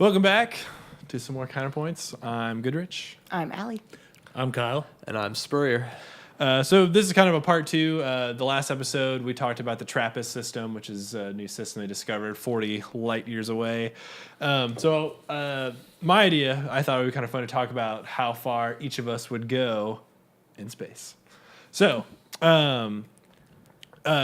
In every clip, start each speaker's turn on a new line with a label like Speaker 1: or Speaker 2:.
Speaker 1: Welcome back to some more Counterpoints. I'm Goodrich.
Speaker 2: I'm Allie.
Speaker 3: I'm Kyle.
Speaker 4: And I'm Spurrier.
Speaker 1: So this is kind of a part two. The last episode, we talked about the TRAPPIST system, which is a new system they discovered 40 light years away. My idea, I thought it would be kind of fun to talk about how far each of us would go in space. So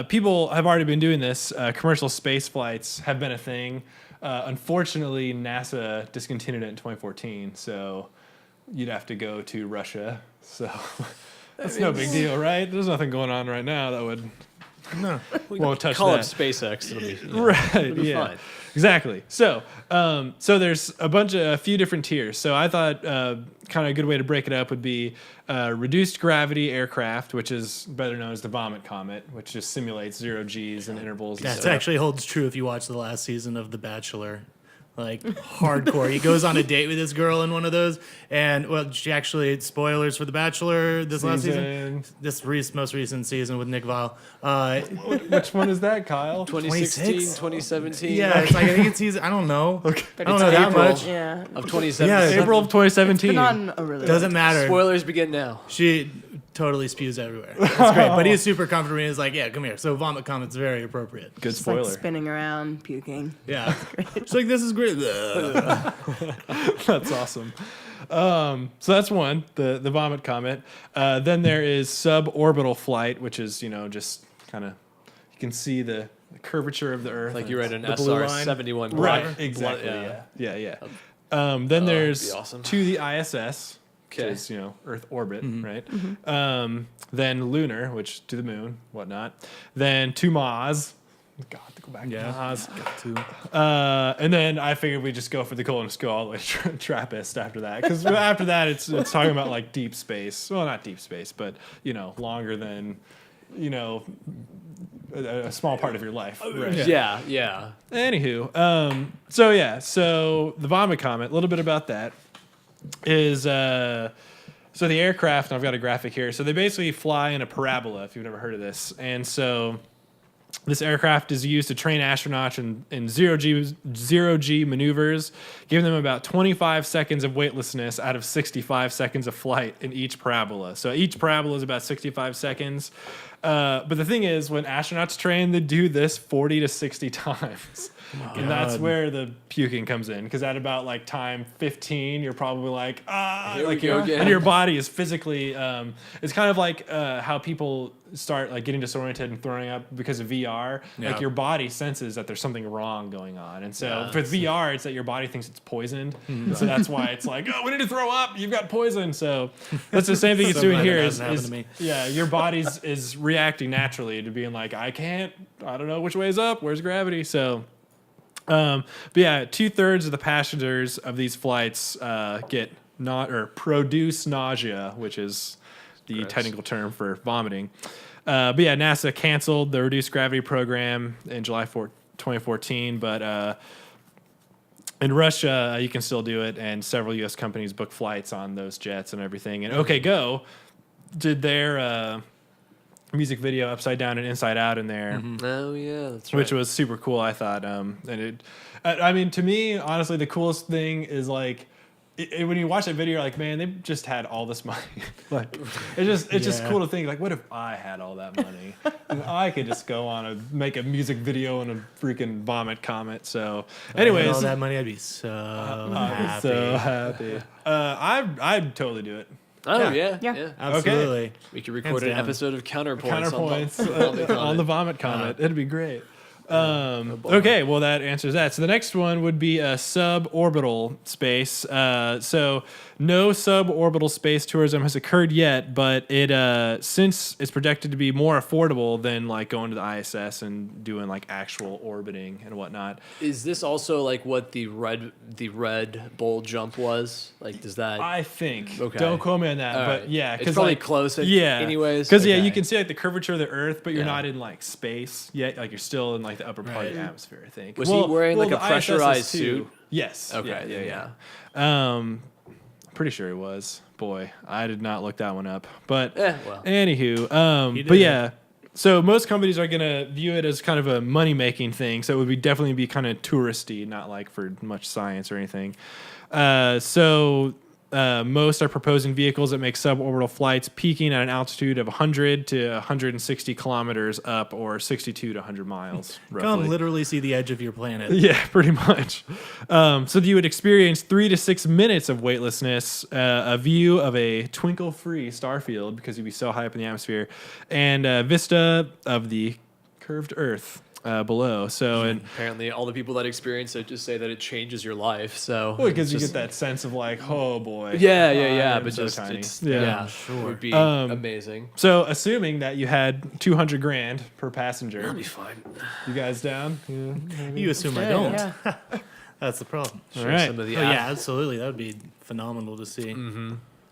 Speaker 1: people have already been doing this. Commercial space flights have been a thing. Unfortunately, NASA discontinued it in 2014, so you'd have to go to Russia. So that's no big deal, right? There's nothing going on right now that would won't touch
Speaker 4: Call
Speaker 1: that.
Speaker 4: up SpaceX. It'll be
Speaker 1: Right?
Speaker 4: It'll be fine.
Speaker 1: Exactly. So there's a few different tiers. So I thought kind of a good way to break it up would be reduced gravity aircraft, which is better known as the Vomit Comet, which just simulates 0 G's and intervals.
Speaker 3: That
Speaker 1: and stuff.
Speaker 3: actually holds true if you watch the last season of The Bachelor. Like, hardcore. He goes on a date with this girl in one of those, and, well, she actually, spoilers for The Bachelor this last season. This most recent season with Nick Vile.
Speaker 1: Which one is that, Kyle?
Speaker 4: 2016,
Speaker 3: 26?
Speaker 4: 2017.
Speaker 3: Yeah, it's like, I think it's season, I don't know.
Speaker 1: Okay.
Speaker 3: I don't know that much.
Speaker 2: Yeah.
Speaker 4: Of 2017.
Speaker 3: Yeah,
Speaker 1: April of 2017.
Speaker 2: Been on a really
Speaker 3: Doesn't matter.
Speaker 4: Spoilers begin now.
Speaker 3: She totally spews everywhere. It's great. But he's super comfortable. And he's like, yeah, come here. So Vomit Comet's very appropriate.
Speaker 1: Good
Speaker 2: just
Speaker 1: spoiler.
Speaker 2: like spinning around, puking.
Speaker 3: Yeah. She's like, this is great.
Speaker 1: That's awesome. So that's one, the Vomit Comet. Then there is suborbital flight, which is, just kind of, you can see the curvature of the Earth.
Speaker 4: Like you read an
Speaker 3: The blue line.
Speaker 4: SR-71.
Speaker 1: Right,
Speaker 4: block.
Speaker 1: exactly.
Speaker 4: Yeah.
Speaker 1: Yeah. Then there's
Speaker 4: that'd be awesome.
Speaker 1: to the ISS, which
Speaker 4: Okay.
Speaker 1: is, Earth orbit,
Speaker 3: Mm-hmm.
Speaker 1: right? Then lunar, which to the moon, whatnot. Then to Mars. God, to go back to Mars.
Speaker 3: Got to.
Speaker 1: And then I figured we just go for the goal and just go all the way to TRAPPIST after that. Because after that, it's talking about like deep space. Well, not deep space, but, longer than, a small part of your life. Right.
Speaker 4: Yeah.
Speaker 1: Anywho, so the Vomit Comet, a little bit about that is, so the aircraft, and I've got a graphic here. So they basically fly in a parabola, if you've never heard of this. And so this aircraft is used to train astronauts in zero G maneuvers, giving them about 25 seconds of weightlessness out of 65 seconds of flight in each parabola. So each parabola is about 65 seconds. But the thing is, when astronauts train, they do this 40 to 60 times. And that's where the puking comes in, because at about like time 15, you're probably like,
Speaker 4: Here we go again.
Speaker 1: and your body is physically, it's kind of like how people start like getting disoriented and throwing up because of VR.
Speaker 3: Yeah.
Speaker 1: Like your body senses that there's something wrong going on. And so with VR, it's that your body thinks it's poisoned. And so that's why it's like, oh, we need to throw up. You've got poison. So that's the same thing it's
Speaker 3: So
Speaker 1: doing
Speaker 3: glad
Speaker 1: here.
Speaker 3: that
Speaker 1: Is,
Speaker 3: hasn't happened to me.
Speaker 1: yeah, your body's is reacting naturally to being like, I don't know which way's up. Where's gravity? So, but yeah, 2/3 of the passengers of these flights produce nausea, which is the technical term for vomiting. But yeah, NASA canceled the reduced gravity program in July 2014, but in Russia, you can still do it, and several U.S. companies book flights on those jets and everything. And OK Go did their music video Upside Down and Inside Out in there.
Speaker 4: Oh, yeah, that's right.
Speaker 1: Which was super cool, I thought. And to me, honestly, the coolest thing is like, when you watch that video, you're like, man, they just had all this money. Like, it's just cool to think, like, what if I had all that money? And I could just go on make a music video in a freaking Vomit Comet. So, anyways,
Speaker 3: all that money, I'd be so happy.
Speaker 1: so happy. I'd totally do it.
Speaker 4: Oh,
Speaker 3: Yeah.
Speaker 4: yeah.
Speaker 3: Absolutely.
Speaker 4: We could record an
Speaker 3: down.
Speaker 4: episode of Counterpoints.
Speaker 1: Counterpoints on the Vomit Comet. It'd be great. Okay, well, that answers that. So the next one would be a suborbital space. So no suborbital space tourism has occurred yet, but it since it's projected to be more affordable than like going to the ISS and doing like actual orbiting and whatnot.
Speaker 4: Is this also like what the Red Bull jump was? Like, does that?
Speaker 1: I think.
Speaker 4: Okay.
Speaker 1: Don't quote me on that,
Speaker 4: All
Speaker 1: but
Speaker 4: right.
Speaker 1: yeah,
Speaker 4: It's probably
Speaker 1: like,
Speaker 4: close.
Speaker 1: Yeah,
Speaker 4: Anyways,
Speaker 1: because
Speaker 4: Okay.
Speaker 1: you can see like the curvature of the Earth, but you're
Speaker 4: Yeah.
Speaker 1: not in like space yet. Like you're still in like the upper part of the
Speaker 3: Right.
Speaker 1: atmosphere. I think.
Speaker 4: Was he wearing, like, a
Speaker 1: the ISS is
Speaker 4: pressurized
Speaker 1: too.
Speaker 4: suit?
Speaker 1: Yes.
Speaker 4: Okay.
Speaker 1: Yeah. Pretty sure he was. Boy, I did not look that one up. But
Speaker 4: Well.
Speaker 1: anywho,
Speaker 3: He
Speaker 1: but
Speaker 3: did.
Speaker 1: yeah. so most companies are going to view it as kind of a money-making thing. So it would definitely be kind of touristy, not like for much science or anything. Most are proposing vehicles that make suborbital flights peaking at an altitude of 100 to 160 kilometers up, or 62 to 100 miles, roughly.
Speaker 3: Come literally see the edge of your planet.
Speaker 1: Yeah, pretty much. So you would experience 3 to 6 minutes of weightlessness, a view of a twinkle-free starfield because you'd be so high up in the atmosphere, and a vista of the curved Earth below. So, and
Speaker 4: Apparently, all the people that experience it just say that it changes your life. So
Speaker 1: because you
Speaker 4: just-
Speaker 1: get that sense of like, oh boy.
Speaker 4: yeah,
Speaker 1: I'm
Speaker 4: but
Speaker 1: so
Speaker 4: just
Speaker 1: tiny.
Speaker 4: it's,
Speaker 1: Yeah.
Speaker 4: yeah,
Speaker 3: Sure.
Speaker 4: it would be amazing.
Speaker 1: So, assuming that you had 200 grand per passenger,
Speaker 4: That'll be fun.
Speaker 1: you guys down? Yeah.
Speaker 3: You assume I
Speaker 2: Yeah,
Speaker 3: don't.
Speaker 2: yeah.
Speaker 3: That's the problem.
Speaker 1: All right.
Speaker 4: Some of the
Speaker 3: Oh, yeah, absolutely. That would be phenomenal to see.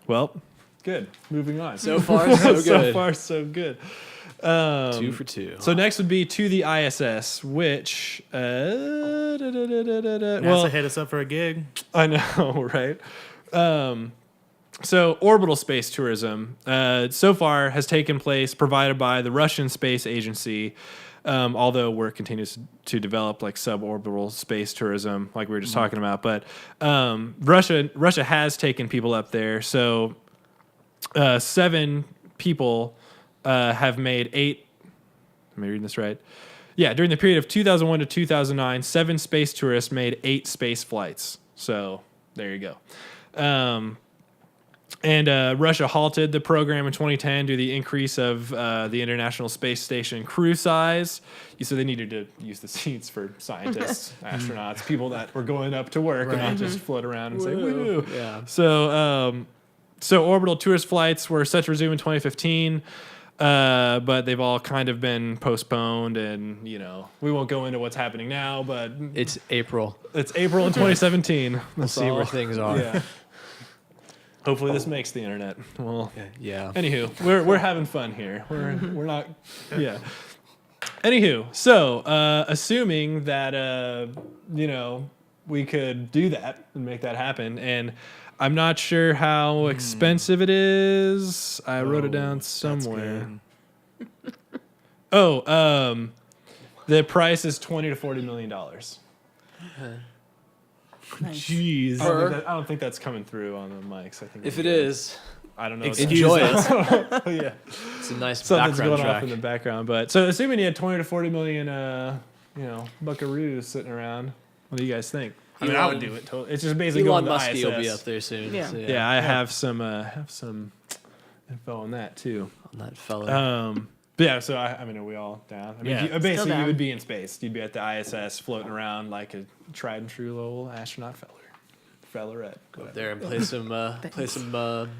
Speaker 1: Well, good. Moving on.
Speaker 4: So far, so good.
Speaker 1: So far, so good.
Speaker 4: 2 for 2.
Speaker 1: So next would be to the ISS, which
Speaker 3: NASA hit us up for a gig.
Speaker 1: I know, right? So orbital space tourism so far has taken place provided by the Russian Space Agency, although work continues to develop like suborbital space tourism, like we were just talking about. But Russia has taken people up there. So 7 people have made 8. Am I reading this right? Yeah, during the period of 2001 to 2009, 7 space tourists made 8 space flights. So there you go. And Russia halted the program in 2010 due to the increase of the International Space Station crew size. So they needed to use the seats for scientists, astronauts, people that were going up to work and not just float around and say, woo.
Speaker 4: Yeah.
Speaker 1: So orbital tourist flights were set to resume in 2015. But they've all kind of been postponed, and we won't go into what's happening now. But
Speaker 4: It's April.
Speaker 1: it's April in 2017.
Speaker 4: We'll see where things are.
Speaker 1: Yeah. Hopefully this makes the internet. Well,
Speaker 4: Yeah.
Speaker 1: anywho, we're having fun here. We're not. Yeah. Anywho, so assuming that we could do that and make that happen, and I'm not sure how expensive it is. I wrote it down somewhere. The price is $20 to $40 million.
Speaker 3: Jeez.
Speaker 4: Per-
Speaker 1: I don't think that's coming through on the mics. I think
Speaker 4: If it is,
Speaker 1: I don't know.
Speaker 4: enjoy it.
Speaker 1: Oh, yeah.
Speaker 4: It's a nice
Speaker 1: Something's
Speaker 4: background
Speaker 1: going off
Speaker 4: track.
Speaker 1: in the background. But so assuming you had 20 to 40 million, buckaroos sitting around, what do you guys think? I mean, I would do it. Totally. It's just basically
Speaker 4: Elon
Speaker 1: going to
Speaker 4: Musk
Speaker 1: ISS.
Speaker 4: will be up there soon.
Speaker 2: Yeah.
Speaker 4: So
Speaker 1: Yeah, I have some info on that too.
Speaker 4: on that fella.
Speaker 1: But yeah, so I mean, are we all down? I mean,
Speaker 3: Yeah.
Speaker 1: basically,
Speaker 2: Still
Speaker 1: you
Speaker 2: down.
Speaker 1: would be in space. You'd be at the ISS, floating around like a tried and true little astronaut fellerette.
Speaker 4: Go up there and play some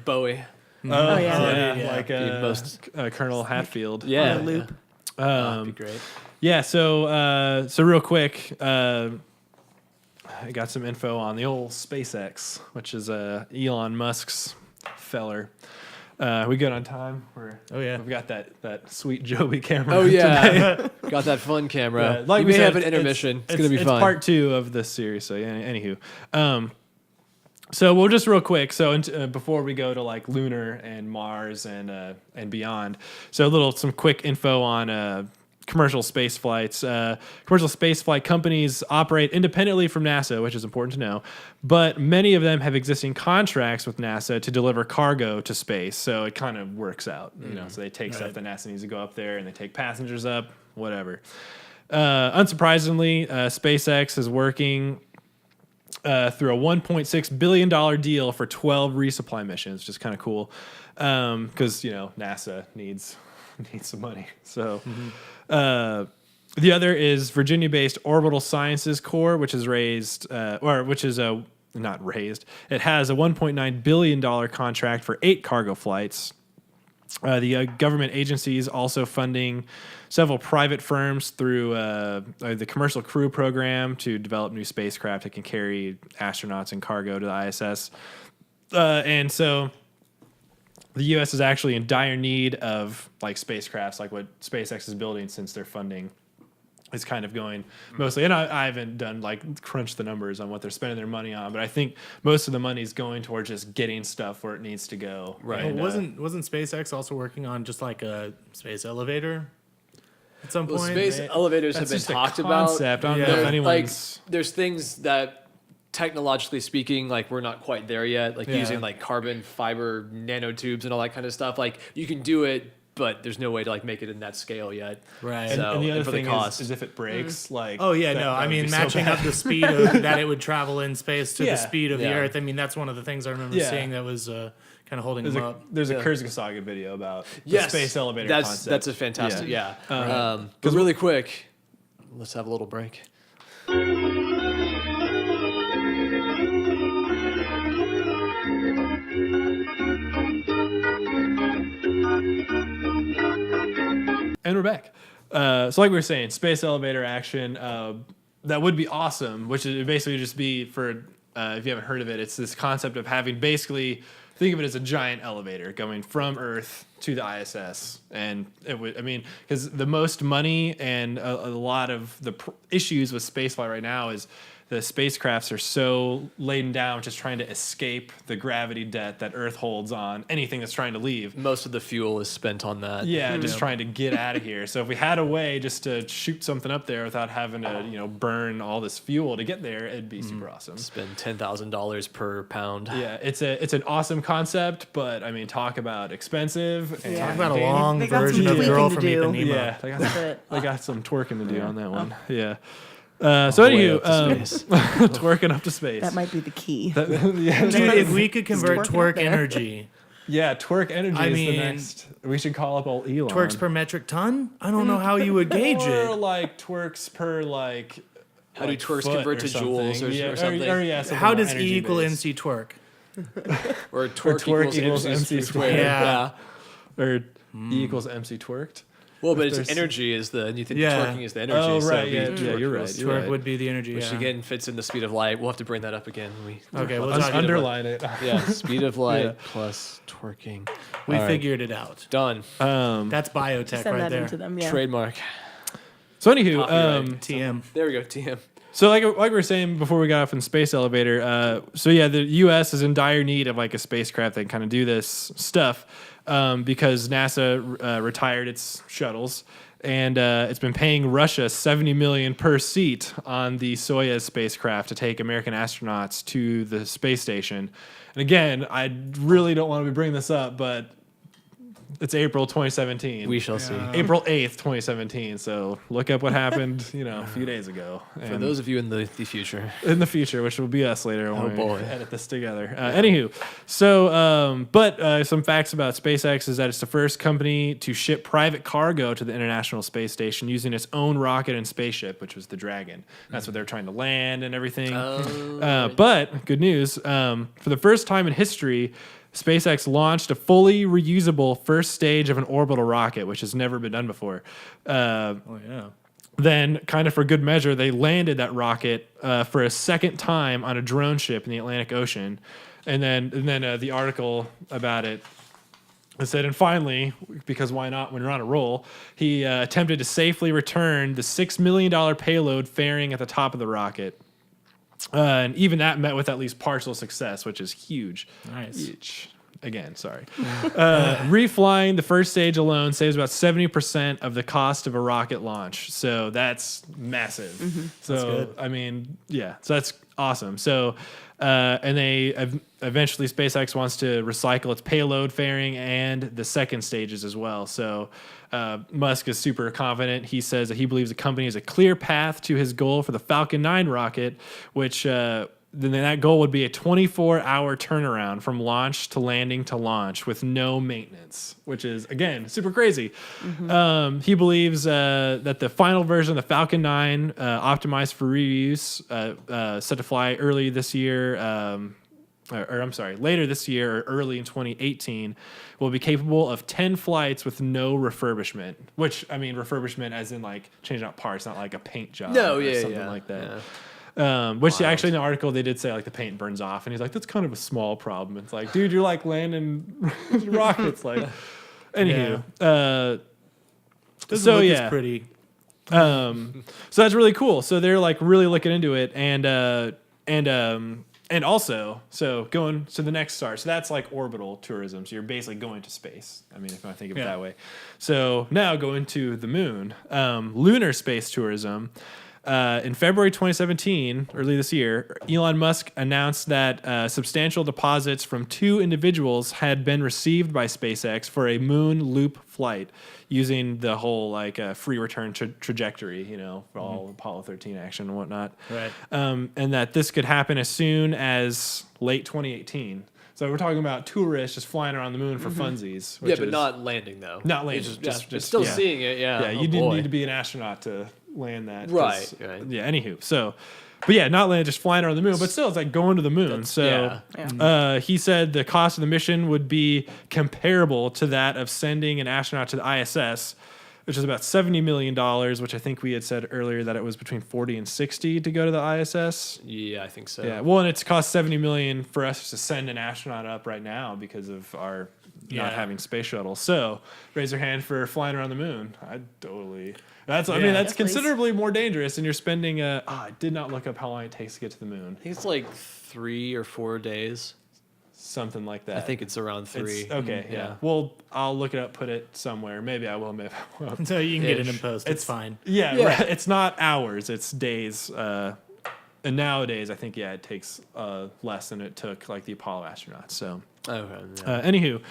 Speaker 4: Bowie.
Speaker 2: Oh, yeah.
Speaker 3: Yeah.
Speaker 1: like
Speaker 4: The most-
Speaker 1: Colonel Hatfield.
Speaker 4: Yeah,
Speaker 2: On a loop.
Speaker 4: That'd be great.
Speaker 1: Yeah, so real quick, I got some info on the old SpaceX, which is Elon Musk's feller. We good on time?
Speaker 3: Oh, yeah.
Speaker 1: We've got that sweet Joby camera.
Speaker 4: Oh
Speaker 1: today.
Speaker 4: yeah, got that fun camera.
Speaker 1: Yeah, like
Speaker 4: you
Speaker 1: we
Speaker 4: may
Speaker 1: said,
Speaker 4: have an intermission. It's gonna be
Speaker 1: it's
Speaker 4: fun.
Speaker 1: part 2 of this series. So yeah, anywho, so we'll just real quick. So before we go to like lunar and Mars and beyond, so some quick info on commercial space flights. Commercial space flight companies operate independently from NASA, which is important to know, but many of them have existing contracts with NASA to deliver cargo to space. So it kind of works out, So they take stuff that NASA needs to go up there, and they take passengers up, whatever. Unsurprisingly, SpaceX is working through a $1.6 billion deal for 12 resupply missions, which is kind of cool because NASA needs some money. So the other is Virginia-based Orbital Sciences Corps, which is not raised. It has a $1.9 billion contract for 8 cargo flights. The government agency is also funding several private firms through the Commercial Crew Program to develop new spacecraft that can carry astronauts and cargo to the ISS. And so the U.S. is actually in dire need of like spacecrafts, like what SpaceX is building, since their funding is kind of going mostly. And I haven't done crunch the numbers on what they're spending their money on, but I think most of the money is going towards just getting stuff where it needs to go.
Speaker 4: Right.
Speaker 1: And,
Speaker 3: Wasn't SpaceX also working on just like a space elevator? at some
Speaker 4: Well,
Speaker 3: point.
Speaker 4: space elevators
Speaker 1: That's
Speaker 4: have been
Speaker 1: just a
Speaker 4: talked about.
Speaker 1: concept. I don't know
Speaker 3: Yeah.
Speaker 1: if
Speaker 4: Like,
Speaker 1: anyone's.
Speaker 4: there's things that technologically speaking, like we're not quite there yet. Like
Speaker 3: Yeah.
Speaker 4: using like carbon fiber nanotubes and all that kind of stuff. Like you can do it, but there's no way to like make it in that scale yet.
Speaker 3: Right.
Speaker 1: And,
Speaker 4: So,
Speaker 1: and the other
Speaker 4: for the
Speaker 1: thing
Speaker 4: cost.
Speaker 1: is if it breaks, like.
Speaker 3: Oh yeah,
Speaker 1: that-
Speaker 3: no.
Speaker 1: that
Speaker 3: I
Speaker 1: would
Speaker 3: mean,
Speaker 1: be so
Speaker 3: matching
Speaker 1: bad.
Speaker 3: up the speed of, that it would travel in space to
Speaker 1: Yeah.
Speaker 3: the speed of the
Speaker 4: Yeah.
Speaker 3: Earth. I mean, that's one of the things I remember
Speaker 1: Yeah.
Speaker 3: seeing that was kind of holding
Speaker 1: There's
Speaker 3: them
Speaker 1: a
Speaker 3: up.
Speaker 1: there's a
Speaker 4: Yeah.
Speaker 1: Kurzgesagt video about the
Speaker 4: Yes,
Speaker 1: space elevator
Speaker 4: That's
Speaker 1: concept.
Speaker 4: a fantastic. Yeah.
Speaker 1: Yeah.
Speaker 4: But really quick, let's have a little break.
Speaker 1: And we're back. So like we were saying, space elevator action, that would be awesome, which would basically just be for, if you haven't heard of it, it's this concept of having basically, think of it as a giant elevator going from Earth to the ISS. And it would, I mean, because the most money and a lot of the issues with spaceflight right now is the spacecrafts are so laden down just trying to escape the gravity debt that Earth holds on anything that's trying to leave.
Speaker 4: Most of the fuel is spent on that.
Speaker 1: Yeah, just trying to get out of here. So if we had a way just to shoot something up there without having to, burn all this fuel to get there, it'd be super awesome.
Speaker 4: Spend $10,000 per pound.
Speaker 1: Yeah, it's an awesome concept, but I mean, talk about expensive. And
Speaker 2: Yeah.
Speaker 3: Talk about a
Speaker 2: They
Speaker 3: long
Speaker 2: got some
Speaker 3: version of
Speaker 2: tweaking
Speaker 3: Girl
Speaker 2: to
Speaker 3: from
Speaker 2: do.
Speaker 3: Ipanema.
Speaker 1: Yeah,
Speaker 2: But
Speaker 1: they got some twerking to do on that one. Yeah. So
Speaker 4: Way
Speaker 1: anywho,
Speaker 4: up to space.
Speaker 1: twerking up to space.
Speaker 2: that might be the key.
Speaker 1: yeah,
Speaker 3: Dude, if we could convert
Speaker 2: Just twerk it
Speaker 3: twerk
Speaker 2: up there.
Speaker 3: energy,
Speaker 1: yeah, twerk energy
Speaker 3: I
Speaker 1: is the
Speaker 3: mean,
Speaker 1: next. We should call up old Elon.
Speaker 3: twerks per metric ton, I don't know how you would gauge
Speaker 1: or
Speaker 3: it.
Speaker 1: like twerks per like.
Speaker 4: How do
Speaker 1: like
Speaker 4: twerks
Speaker 1: foot
Speaker 4: convert to joules
Speaker 1: something.
Speaker 4: or
Speaker 1: Yeah,
Speaker 4: something?
Speaker 1: Or, yeah, something
Speaker 3: How
Speaker 1: more
Speaker 3: does E
Speaker 1: energy
Speaker 3: equal
Speaker 1: based.
Speaker 3: MC twerk?
Speaker 4: Or twerk,
Speaker 1: twerk
Speaker 4: equals MC squared.
Speaker 3: Yeah.
Speaker 1: Or E equals MC twerked.
Speaker 4: Well, but
Speaker 1: If
Speaker 4: it's
Speaker 1: there's-
Speaker 4: energy is the, and you think
Speaker 3: Yeah.
Speaker 4: twerking is the energy.
Speaker 1: Oh,
Speaker 4: so
Speaker 1: right,
Speaker 4: it'd be
Speaker 1: yeah,
Speaker 4: twerk
Speaker 1: you're
Speaker 4: equals-
Speaker 1: right, you're
Speaker 3: Twerk
Speaker 1: right.
Speaker 3: would be the energy.
Speaker 4: Which
Speaker 3: Yeah.
Speaker 4: again fits in the speed of light. We'll have to bring that up again.
Speaker 3: Okay, we'll
Speaker 1: Let's
Speaker 3: talk
Speaker 1: underline it.
Speaker 4: Yeah, speed of light
Speaker 1: Yeah.
Speaker 4: plus twerking.
Speaker 3: We
Speaker 4: All right.
Speaker 3: figured it out.
Speaker 4: Done.
Speaker 3: That's biotech
Speaker 2: Send
Speaker 3: right
Speaker 2: that
Speaker 3: there.
Speaker 2: into them. Yeah.
Speaker 4: Trademark.
Speaker 1: So anywho,
Speaker 4: Copyright.
Speaker 3: TM.
Speaker 4: There we go. TM.
Speaker 1: so like we were saying before we got off in the space elevator, so yeah, the U.S. is in dire need of like a spacecraft that can kind of do this stuff because NASA retired its shuttles. And it's been paying Russia $70 million per seat on the Soyuz spacecraft to take American astronauts to the space station. And again, I really don't want to be bringing this up, but it's April 2017.
Speaker 4: We shall see.
Speaker 1: April 8th, 2017. So look up what happened, a few days ago.
Speaker 4: For
Speaker 1: And
Speaker 4: those of you in the future.
Speaker 1: in the future, which will be us later when
Speaker 4: Oh,
Speaker 1: we
Speaker 4: boy.
Speaker 1: edit this together. Anywho, so but some facts about SpaceX is that it's the first company to ship private cargo to the International Space Station using its own rocket and spaceship, which was the Dragon. That's what they're trying to land and everything. But good news, for the first time in history, SpaceX launched a fully reusable first stage of an orbital rocket, which has never been done before.
Speaker 3: Oh yeah.
Speaker 1: Then, kind of for good measure, they landed that rocket for a second time on a drone ship in the Atlantic Ocean. And then the article about it said, and finally, because why not when you're on a roll, he attempted to safely return the $6 million payload fairing at the top of the rocket. And even that met with at least partial success, which is huge.
Speaker 3: Nice.
Speaker 1: Huge. Again, sorry. Reflying the first stage alone saves about 70% of the cost of a rocket launch. So that's massive. So,
Speaker 3: That's good.
Speaker 1: I mean, yeah, so that's awesome. So, and they eventually SpaceX wants to recycle its payload fairing and the second stages as well. So, Musk is super confident. He says that he believes the company has a clear path to his goal for the Falcon 9 rocket, which then that goal would be a 24-hour turnaround from launch to landing to launch with no maintenance, which is, again, super crazy. He believes that the final version of the Falcon 9, optimized for reuse, set to fly early this year, later this year or early in 2018, will be capable of 10 flights with no refurbishment. Which, I mean, refurbishment as in like changing out parts, not like a paint job
Speaker 4: No,
Speaker 1: or
Speaker 4: yeah,
Speaker 1: something
Speaker 4: yeah,
Speaker 1: like that.
Speaker 4: yeah.
Speaker 1: Which actually in the article they did say like the paint burns off, and he's like, that's kind of a small problem. It's like, dude, you're like landing rockets. Like, anywho,
Speaker 3: Doesn't
Speaker 1: so
Speaker 3: look
Speaker 1: yeah,
Speaker 3: as pretty.
Speaker 1: so that's really cool. So they're like really looking into it, and and also, so going to the next star. So that's like orbital tourism. So you're basically going to space. I mean, if I think of it that way. So now going to the moon, lunar space tourism. In February 2017, early this year, Elon Musk announced that substantial deposits from 2 individuals had been received by SpaceX for a moon loop flight using the whole like free return trajectory, for all Apollo 13 action and whatnot.
Speaker 3: Right.
Speaker 1: And that this could happen as soon as late 2018. So we're talking about tourists just flying around the moon for funsies.
Speaker 4: Yeah, but not landing though.
Speaker 1: Not landing,
Speaker 4: It's
Speaker 1: just
Speaker 4: still
Speaker 1: yeah.
Speaker 4: seeing it. Yeah.
Speaker 1: Yeah,
Speaker 4: Oh,
Speaker 1: you didn't
Speaker 4: boy.
Speaker 1: need to be an astronaut to land that. 'cause-
Speaker 4: Right, right.
Speaker 1: Yeah, anywho. So, but yeah, not land, just flying around the moon. But still, it's like going to the moon. So he said the cost of the mission would be comparable to that of sending an astronaut to the ISS, which is about $70 million, which I think we had said earlier that it was between 40 and 60 to go to the ISS.
Speaker 4: Yeah, I think so.
Speaker 1: Yeah, well, and it's cost $70 million for us to send an astronaut up right now because of our not having space shuttle. So raise your hand for flying around the moon. I totally. That's I mean that's
Speaker 2: Yes, please.
Speaker 1: considerably more dangerous, and you're spending. I did not look up how long it takes to get to the moon.
Speaker 4: I think it's like 3 or 4 days.
Speaker 1: Something like that.
Speaker 4: I think it's around 3.
Speaker 1: It's, okay. Yeah. Well, I'll look it up, put it somewhere. Maybe I will. Maybe I won't.
Speaker 3: So you can get it in
Speaker 4: Ish.
Speaker 3: post. It's fine.
Speaker 1: Yeah.
Speaker 4: Yeah.
Speaker 1: Right. It's not hours. It's days. And nowadays, I think it takes less than it took like the Apollo astronauts. So.
Speaker 4: Okay. Yeah.
Speaker 1: Anywho,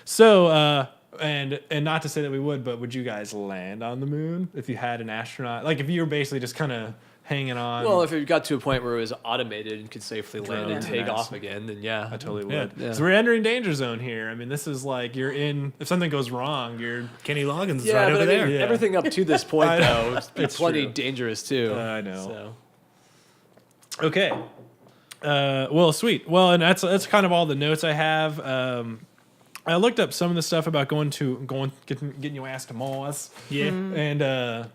Speaker 1: so and not to say that we would, but would you guys land on the moon if you had an astronaut? Like if you were basically just kind of hanging on.
Speaker 4: Well, if it got to a point where it was automated and could safely land and
Speaker 1: Drones,
Speaker 4: take
Speaker 1: yeah.
Speaker 4: off again, then yeah.
Speaker 1: I totally
Speaker 3: Yeah.
Speaker 1: would.
Speaker 4: Yeah.
Speaker 1: So we're entering danger zone here. I mean, this is like you're in. If something goes wrong, you're.
Speaker 3: Kenny Loggins is
Speaker 4: Yeah,
Speaker 3: right
Speaker 4: but
Speaker 3: over
Speaker 4: I mean,
Speaker 3: there.
Speaker 1: Yeah.
Speaker 4: everything up to this point,
Speaker 1: I know.
Speaker 4: though, it's
Speaker 1: It's
Speaker 4: plenty
Speaker 1: true.
Speaker 4: dangerous, too.
Speaker 1: I know.
Speaker 4: So.
Speaker 1: Okay. Well, sweet. Well, and that's kind of all the notes I have. I looked up some of the stuff about getting your ass to Mars.
Speaker 3: Yeah.
Speaker 1: And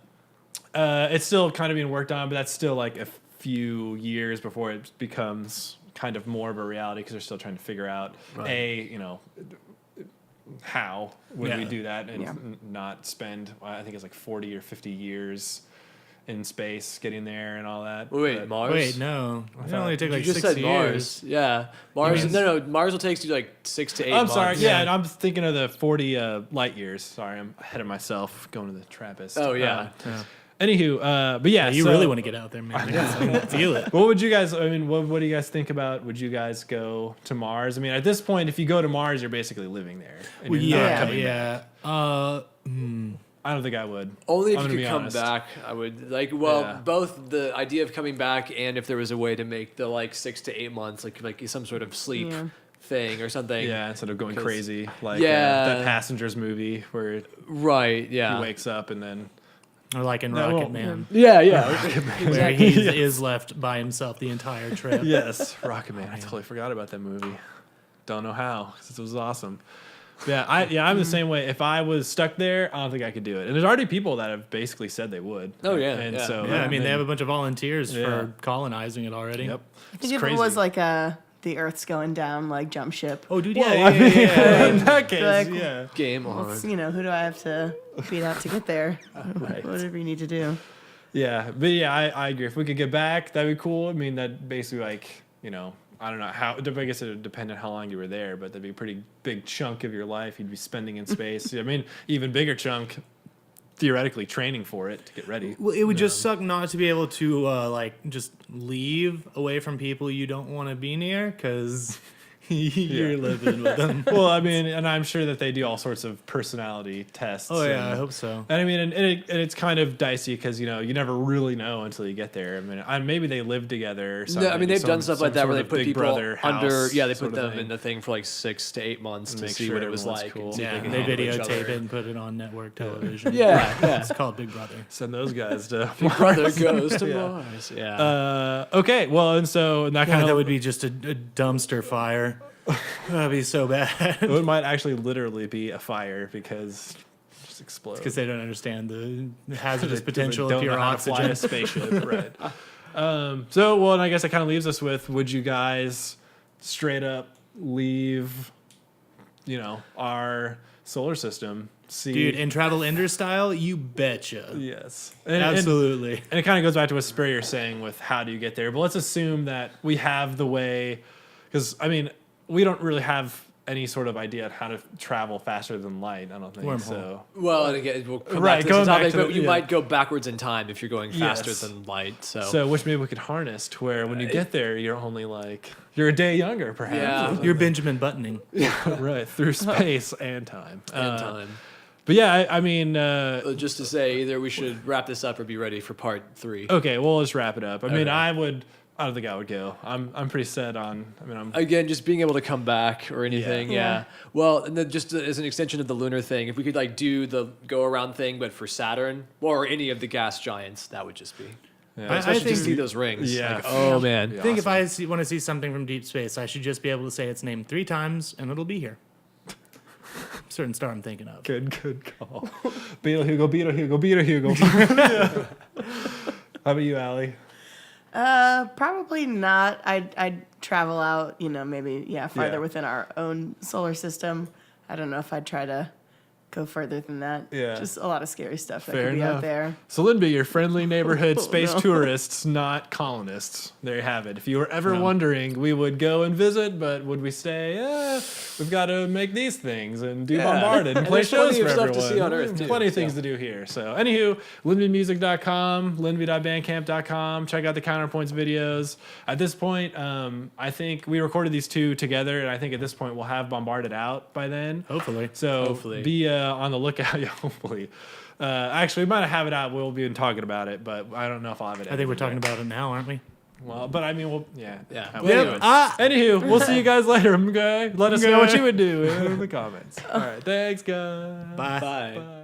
Speaker 1: it's still kind of being worked on, but that's still like a few years before it becomes kind of more of a reality because they're still trying to figure out how would we
Speaker 3: Yeah.
Speaker 1: do that and
Speaker 2: Yeah.
Speaker 1: not spend I think it's like 40 or 50 years in space getting there and all that.
Speaker 4: Wait,
Speaker 1: But-
Speaker 4: Mars?
Speaker 3: Wait, no. It only take
Speaker 4: You
Speaker 3: like
Speaker 4: just
Speaker 3: 6
Speaker 4: said
Speaker 3: years.
Speaker 4: Mars. Yeah. Mars.
Speaker 1: mean-
Speaker 4: No. Mars will take you like 6 to 8
Speaker 1: I'm
Speaker 4: months.
Speaker 1: sorry. Yeah,
Speaker 3: Yeah.
Speaker 1: and I'm thinking of the 40 light years. Sorry, I'm ahead of myself going to the Trappist.
Speaker 4: Oh, yeah.
Speaker 1: Anywho, but yeah,
Speaker 3: You
Speaker 1: so-
Speaker 3: really want to get out there, man. I can feel it.
Speaker 1: What would you guys? I mean, what do you guys think about? Would you guys go to Mars? I mean, at this point, if you go to Mars, you're basically living there. And you're not
Speaker 3: Yeah,
Speaker 1: coming back.
Speaker 3: yeah.
Speaker 1: I don't think I would.
Speaker 4: Only if
Speaker 1: I'm
Speaker 4: you
Speaker 1: gonna
Speaker 4: could
Speaker 1: be
Speaker 4: come
Speaker 1: honest.
Speaker 4: back, I would like. Well,
Speaker 1: Yeah.
Speaker 4: both the idea of coming back and if there was a way to make the like 6 to 8 months, like some sort of sleep
Speaker 2: Yeah.
Speaker 4: thing or something.
Speaker 1: Yeah, instead of going
Speaker 4: 'Cause-
Speaker 1: crazy like
Speaker 4: Yeah.
Speaker 1: that Passengers movie where
Speaker 4: Right. Yeah.
Speaker 1: he wakes up and then
Speaker 3: Or like in
Speaker 1: No,
Speaker 3: Rocket
Speaker 1: well,
Speaker 3: Man,
Speaker 4: Yeah. Yeah.
Speaker 3: where he is left by himself the entire trip.
Speaker 1: yes, Rocket Man. I totally forgot about that movie. Don't know how 'cause it was awesome. Yeah, I'm the same way. If I was stuck there, I don't think I could do it. And there's already people that have basically said they would.
Speaker 4: Oh, yeah,
Speaker 1: and
Speaker 4: yeah.
Speaker 1: so
Speaker 3: Yeah, I mean, they have a bunch of volunteers
Speaker 1: Yeah.
Speaker 3: for colonizing it already.
Speaker 1: Yep.
Speaker 2: I think if it was like the Earth's going down, like jump ship.
Speaker 3: Oh, dude,
Speaker 1: Well,
Speaker 3: yeah,
Speaker 1: I
Speaker 3: yeah,
Speaker 1: mean,
Speaker 3: yeah.
Speaker 1: in that case,
Speaker 2: Like-
Speaker 1: yeah.
Speaker 4: Game on.
Speaker 2: Let's, who do I have to beat out to get there?
Speaker 1: Right.
Speaker 2: Whatever you need to do.
Speaker 1: Yeah, but yeah, I agree. If we could get back, that'd be cool. I mean, that basically like, I don't know how, I guess it would depend on how long you were there, but that'd be a pretty big chunk of your life you'd be spending in space. I mean, even bigger chunk, theoretically training for it to get ready.
Speaker 3: Well, it would just suck not to be able to like just leave away from people you don't want to be near because you're living with them.
Speaker 1: Well, I mean, and I'm sure that they do all sorts of personality tests.
Speaker 3: Oh yeah, I
Speaker 1: and-
Speaker 3: hope so.
Speaker 1: And I mean, and it's kind of dicey because you never really know until you get there. I mean, maybe they live together. Or something.
Speaker 4: No, I mean they've done stuff like that where they put people
Speaker 1: Brother
Speaker 4: under.
Speaker 1: house
Speaker 4: Yeah, they
Speaker 1: sort
Speaker 4: put
Speaker 1: of
Speaker 4: them
Speaker 1: thing.
Speaker 4: in the thing for like 6 to 8 months to
Speaker 1: Make
Speaker 4: see
Speaker 1: sure
Speaker 4: what it was
Speaker 1: everyone's
Speaker 4: like.
Speaker 1: cool.
Speaker 4: And see if
Speaker 3: Yeah,
Speaker 4: they,
Speaker 3: they
Speaker 4: can handle each
Speaker 3: videotape
Speaker 4: other.
Speaker 3: it and put it on network television.
Speaker 4: Yeah, yeah.
Speaker 3: It's called Big Brother.
Speaker 1: Send those guys to
Speaker 4: Brother goes to
Speaker 1: Yeah.
Speaker 4: Mars. Yeah.
Speaker 1: Okay, well, and so that
Speaker 3: God,
Speaker 1: kind
Speaker 3: that
Speaker 1: of
Speaker 3: would be just a dumpster fire. That'd be so bad
Speaker 1: it might actually literally be a fire because it just explode.
Speaker 3: because they don't understand the hazardous
Speaker 1: They
Speaker 3: potential
Speaker 1: don't
Speaker 3: of pure
Speaker 1: know how to fly
Speaker 3: oxygen.
Speaker 1: a spaceship, right? So, well, and I guess that kind of leaves us with: would you guys straight up leave, our solar system. See,
Speaker 3: Dude, and travel ender style, you betcha.
Speaker 1: yes,
Speaker 3: Absolutely.
Speaker 1: And it kind of goes back to what Spurrier's saying with how do you get there. But let's assume that we have the way, because I mean, we don't really have any sort of idea on how to travel faster than light. I don't think
Speaker 3: Wormhole.
Speaker 1: so.
Speaker 4: Well, and again, we'll come
Speaker 1: Right,
Speaker 4: back to this
Speaker 1: going back
Speaker 4: topic,
Speaker 1: to
Speaker 4: but
Speaker 1: the-
Speaker 4: you
Speaker 1: yeah.
Speaker 4: might go backwards in time if you're going faster
Speaker 1: Yes.
Speaker 4: than light. So,
Speaker 1: So, which maybe we could harness to where when you get there, you're only like you're a day younger, perhaps.
Speaker 4: Yeah.
Speaker 3: You're Benjamin Buttoning.
Speaker 1: Right through space and time.
Speaker 4: and time.
Speaker 1: But yeah, I mean,
Speaker 4: Just to say, either we should wrap this up or be ready for part 3.
Speaker 1: okay, well, let's wrap it up. I mean,
Speaker 4: Okay.
Speaker 1: I don't think I would go. I'm pretty set on. I mean, I'm.
Speaker 4: Again, just being able to come back or anything,
Speaker 2: Yeah.
Speaker 4: yeah. Well, and then just as an extension of the lunar thing, if we could like do the go around thing, but for Saturn or any of the gas giants, that would just be.
Speaker 1: Yeah.
Speaker 3: I
Speaker 4: Especially to
Speaker 3: think-
Speaker 4: see those rings.
Speaker 1: Yeah.
Speaker 4: Like, oh man.
Speaker 1: Yeah.
Speaker 3: I think if I want to see something from deep space, I should just be able to say its name 3 times and it'll be here. Certain star I'm thinking of.
Speaker 1: Good call. Beetle Hugo, Beetle Hugo, Beetle Hugo. How about you, Allie?
Speaker 2: Probably not. I'd travel out, maybe farther
Speaker 1: Yeah.
Speaker 2: within our own solar system. I don't know if I'd try to go further than that.
Speaker 1: Yeah.
Speaker 2: Just a lot of scary stuff that
Speaker 1: Fair
Speaker 2: could be
Speaker 1: enough.
Speaker 2: out there.
Speaker 1: So, Lindby, your friendly neighborhood
Speaker 2: Oh,
Speaker 1: space
Speaker 2: no.
Speaker 1: tourists, not colonists. There you have it. If you were ever
Speaker 3: No.
Speaker 1: wondering, we would go and visit, but would we say, we've got to make these things and do
Speaker 4: Yeah.
Speaker 1: bombarded and
Speaker 4: And
Speaker 1: play
Speaker 4: there's
Speaker 1: shows
Speaker 4: plenty
Speaker 1: for
Speaker 4: of stuff
Speaker 1: everyone.
Speaker 4: to see on Earth, too,
Speaker 1: Plenty of things
Speaker 4: so.
Speaker 1: to do here. So, anywho, lindbymusic.com, lindby.bandcamp.com. Check out the Counterpoints videos. At this point, I think we recorded these 2 together, and I think at this point we'll have Bombarded out by then.
Speaker 3: Hopefully.
Speaker 1: So
Speaker 4: Hopefully.
Speaker 1: be on the lookout. Yeah, hopefully. Actually, we might have it out. We'll be talking about it, but I don't know if I'll have it.
Speaker 3: I think we're
Speaker 1: edited
Speaker 3: talking
Speaker 1: yet.
Speaker 3: about it now, aren't we?
Speaker 1: Well, but I mean,
Speaker 4: Yeah.
Speaker 1: How
Speaker 4: Well,
Speaker 1: we
Speaker 4: anyways.
Speaker 1: Anywho, we'll see you guys later. Okay, let us know what
Speaker 3: Okay.
Speaker 1: you would do in the comments. All right, thanks, guys.
Speaker 3: Bye.
Speaker 4: Bye.
Speaker 1: Bye.